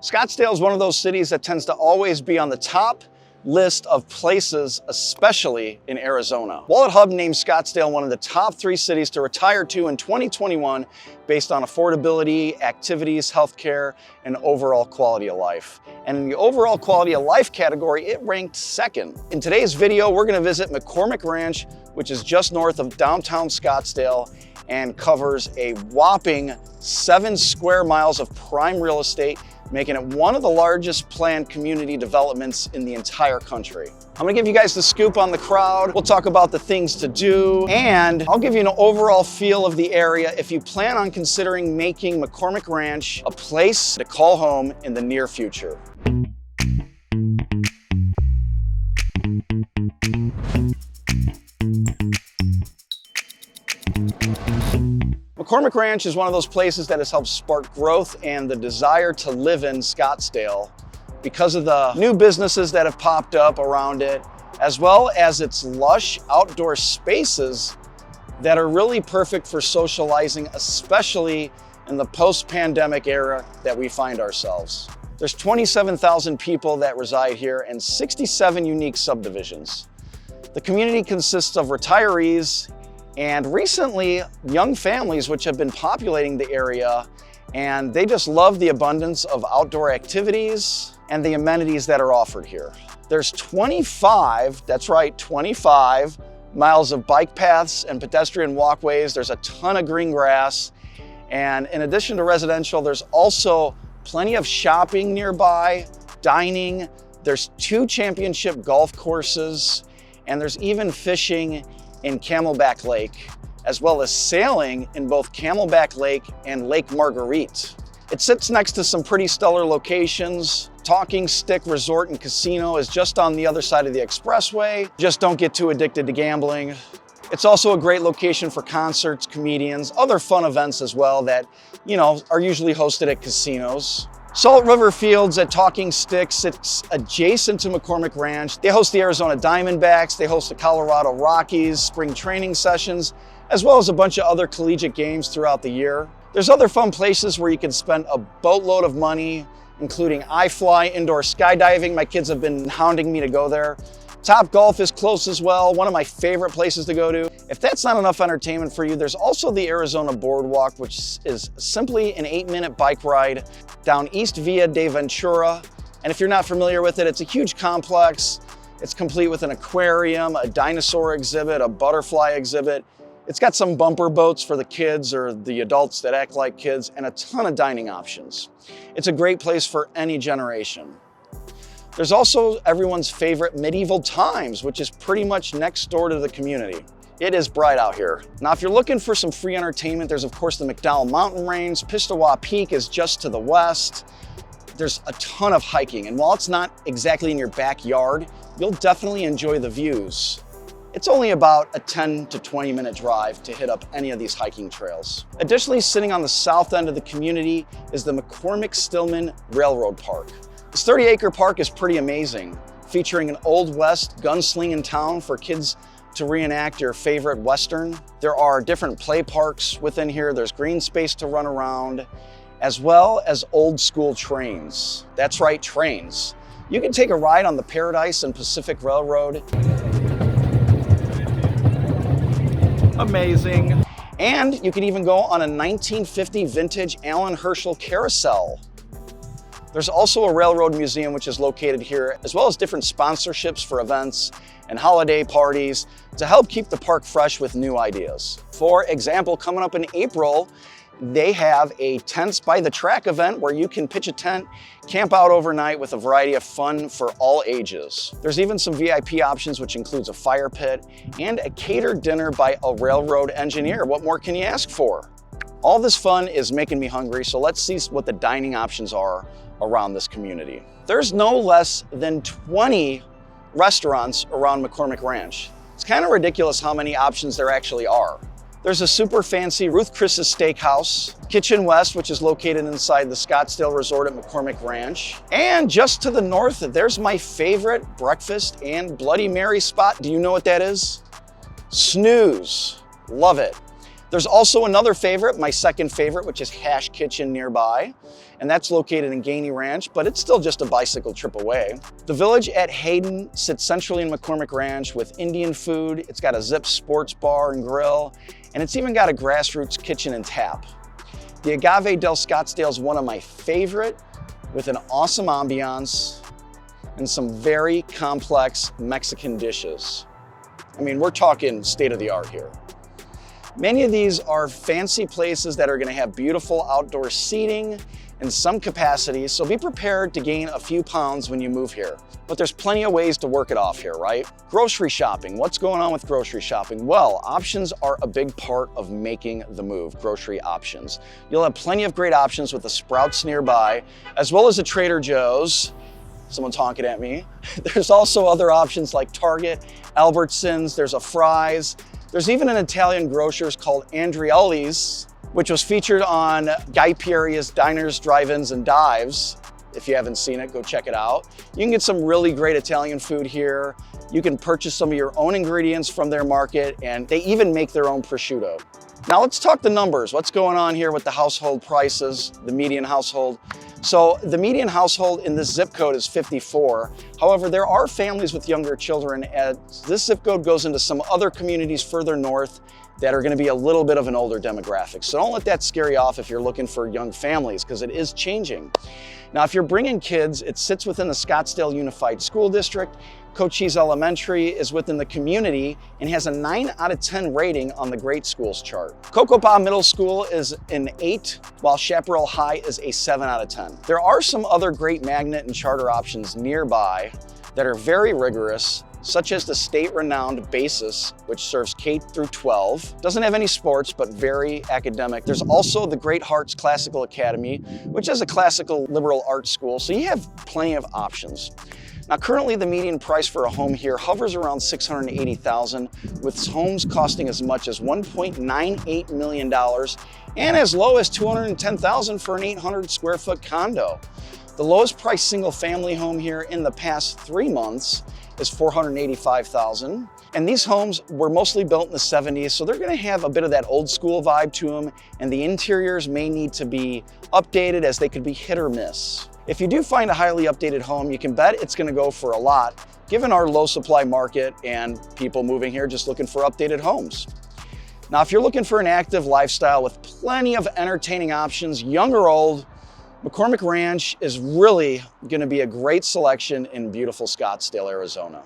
Scottsdale is one of those cities that tends to always be on the top list of places, especially in Arizona. Wallet Hub named Scottsdale one of the top 3 cities to retire to in 2021 based on affordability, activities, healthcare, and overall quality of life. And in the overall quality of life category, it ranked 2nd. In today's video, we're gonna visit McCormick Ranch, which is just north of downtown Scottsdale and covers a whopping 7 square miles of prime real estate, making it one of the largest planned community developments in the entire country. I'm gonna give you guys the scoop on the crowd. We'll talk about the things to do, and I'll give you an overall feel of the area if you plan on considering making McCormick Ranch a place to call home in the near future. McCormick Ranch is one of those places that has helped spark growth and the desire to live in Scottsdale because of the new businesses that have popped up around it, as well as its lush outdoor spaces that are really perfect for socializing, especially in the post-pandemic era that we find ourselves. There's 27,000 people that reside here and 67 unique subdivisions. The community consists of retirees and recently young families which have been populating the area, and they just love the abundance of outdoor activities and the amenities that are offered here. There's 25, that's right, 25 miles of bike paths and pedestrian walkways. There's a ton of green grass. And in addition to residential, there's also plenty of shopping nearby, dining. There's 2 championship golf courses, and there's even fishing in Camelback Lake, as well as sailing in both Camelback Lake and Lake Marguerite. It sits next to some pretty stellar locations. Talking Stick Resort and Casino is just on the other side of the expressway. Just don't get too addicted to gambling. It's also a great location for concerts, comedians, other fun events as well that, are usually hosted at casinos. Salt River Fields at Talking Stick sits adjacent to McCormick Ranch. They host the Arizona Diamondbacks, they host the Colorado Rockies spring training sessions, as well as a bunch of other collegiate games throughout the year. There's other fun places where you can spend a boatload of money, including iFly, indoor skydiving. My kids have been hounding me to go there. Top Golf is close as well, one of my favorite places to go to. If that's not enough entertainment for you, there's also the Arizona Boardwalk, which is simply an 8-minute bike ride down East Via de Ventura. And if you're not familiar with it, it's a huge complex. It's complete with an aquarium, a dinosaur exhibit, a butterfly exhibit. It's got some bumper boats for the kids or the adults that act like kids, and a ton of dining options. It's a great place for any generation. There's also everyone's favorite Medieval Times, which is pretty much next door to the community. It is bright out here. Now, if you're looking for some free entertainment, there's of course the McDowell Mountain Range. Pistawa Peak is just to the west. There's a ton of hiking, and while it's not exactly in your backyard, you'll definitely enjoy the views. It's only about a 10 to 20 minute drive to hit up any of these hiking trails. Additionally, sitting on the south end of the community is the McCormick-Stillman Railroad Park. This 30-acre park is pretty amazing, featuring an Old West gunslinging town for kids to reenact your favorite Western. There are different play parks within here. There's green space to run around, as well as old school trains. That's right, trains. You can take a ride on the Paradise and Pacific Railroad. Amazing. And you can even go on a 1950 vintage Allen Herschel carousel. There's also a railroad museum which is located here, as well as different sponsorships for events and holiday parties to help keep the park fresh with new ideas. For example, coming up in April, they have a Tents by the Track event where you can pitch a tent, camp out overnight with a variety of fun for all ages. There's even some VIP options, which includes a fire pit and a catered dinner by a railroad engineer. What more can you ask for? All this fun is making me hungry, so let's see what the dining options are around this community. There's no less than 20 restaurants around McCormick Ranch. It's kind of ridiculous how many options there actually are. There's a super fancy Ruth Chris's Steakhouse, Kitchen West, which is located inside the Scottsdale Resort at McCormick Ranch. And just to the north, there's my favorite breakfast and Bloody Mary spot. Do you know what that is? Snooze. Love it. There's also another favorite, my second favorite, which is Hash Kitchen nearby. and that's located in Gainey Ranch, but it's still just a bicycle trip away. The Village at Hayden sits centrally in McCormick Ranch with Indian food. It's got a Zip sports bar and grill, and it's even got a grassroots kitchen and tap. The Agave del Scottsdale is one of my favorite, with an awesome ambiance and some very complex Mexican dishes. I mean, we're talking state of the art here. Many of these are fancy places that are going to have beautiful outdoor seating in some capacity, so be prepared to gain a few pounds when you move here. But there's plenty of ways to work it off here, right? Grocery shopping. What's going on with grocery shopping? Well, options are a big part of making the move, grocery options. You'll have plenty of great options with the Sprouts nearby, as well as the Trader Joe's. Someone's honking at me. There's also other options like Target, Albertsons, there's a Fry's. There's even an Italian grocer's called Andrioli's, which was featured on Guy Fieri's Diners, Drive-Ins, and Dives. If you haven't seen it, go check it out. You can get some really great Italian food here. You can purchase some of your own ingredients from their market, and they even make their own prosciutto. Now let's talk the numbers. What's going on here with the household prices, the median household? So the median household in this zip code is 54. However, there are families with younger children as this zip code goes into some other communities further north that are going to be a little bit of an older demographic. So don't let that scare you off if you're looking for young families, because it is changing. Now, if you're bringing kids, it sits within the Scottsdale Unified School District. Cochise Elementary is within the community and has a 9 out of 10 rating on the Great Schools chart. Cocopah Middle School is an 8, while Chaparral High is a 7 out of 10. There are some other great magnet and charter options nearby that are very rigorous, such as the state-renowned Basis, which serves K through 12. Doesn't have any sports, but very academic. There's also the Great Hearts Classical Academy, which is a classical liberal arts school, so you have plenty of options. Now, currently the median price for a home here hovers around $680,000, with homes costing as much as $1.98 million and as low as $210,000 for an 800 square foot condo. The lowest priced single family home here in the past 3 months is $485,000. And these homes were mostly built in the 70s, so they're gonna have a bit of that old school vibe to them, and the interiors may need to be updated as they could be hit or miss. If you do find a highly updated home, you can bet it's gonna go for a lot, given our low supply market and people moving here just looking for updated homes. Now, if you're looking for an active lifestyle with plenty of entertaining options, young or old, McCormick Ranch is really gonna be a great selection in beautiful Scottsdale, Arizona.